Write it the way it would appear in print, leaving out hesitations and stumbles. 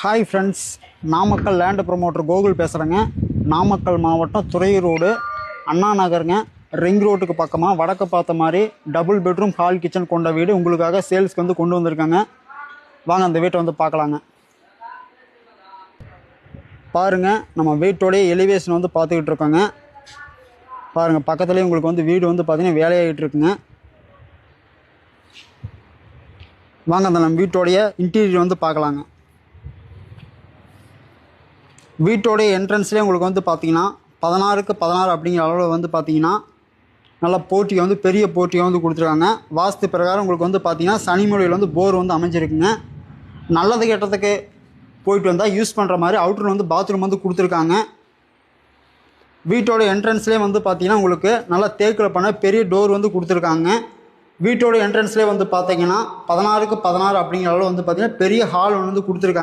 Hi friends, Namakkal land promoter Gokul பேசுகிறேங்க. நாமக்கல் மாவட்டம் Thuraiyur road அண்ணா நகருங்க. Ring ரோட்டுக்கு பக்கமாக வடக்கு பார்த்த மாதிரி டபுள் பெட்ரூம் ஹால் கிச்சன் கொண்ட வீடு உங்களுக்காக சேல்ஸ்க்கு வந்து கொண்டு வந்திருக்காங்க. வாங்க அந்த வீட்டை வந்து பார்க்கலாங்க. பாருங்கள், நம்ம வீட்டோடைய எலிவேஷன் வந்து பார்த்துக்கிட்டு இருக்கோங்க. பாருங்கள், பக்கத்துலேயே உங்களுக்கு வந்து வீடு வந்து பார்த்திங்கன்னா வேலையாகிட்டு இருக்குங்க. வாங்க அந்த நம்ம வீட்டோடைய இன்டீரியர் வந்து பார்க்கலாங்க. வீட்டோடைய என்ட்ரன்ஸ்லேயே உங்களுக்கு வந்து பார்த்தீங்கன்னா 16க்கு 16 அப்படிங்கிற அளவில் வந்து பார்த்தீங்கன்னா நல்லா போர்ட்டிகை வந்து பெரிய போர்ட்டிகை வந்து கொடுத்துருக்காங்க. வாஸ்து பிரகாரம் உங்களுக்கு வந்து பார்த்தீங்கன்னா சனிமொழியில் வந்து போர் வந்து அமைஞ்சிருக்குங்க. நல்லது கெட்டதுக்கு போயிட்டு வந்தால் யூஸ் பண்ணுற மாதிரி அவுட்டர் வந்து பாத்ரூம் வந்து கொடுத்துருக்காங்க. வீட்டோட என்ட்ரன்ஸ்லேயே வந்து பார்த்தீங்கன்னா உங்களுக்கு நல்லா தேக்கில் பண்ண பெரிய டோர் வந்து கொடுத்துருக்காங்க. வீட்டோட என்ட்ரன்ஸ்லேயே வந்து பார்த்தீங்கன்னா 16க்கு 16 அப்படிங்கிற அளவில் வந்து பார்த்தீங்கன்னா பெரிய ஹால் வந்து கொடுத்துருக்காங்க.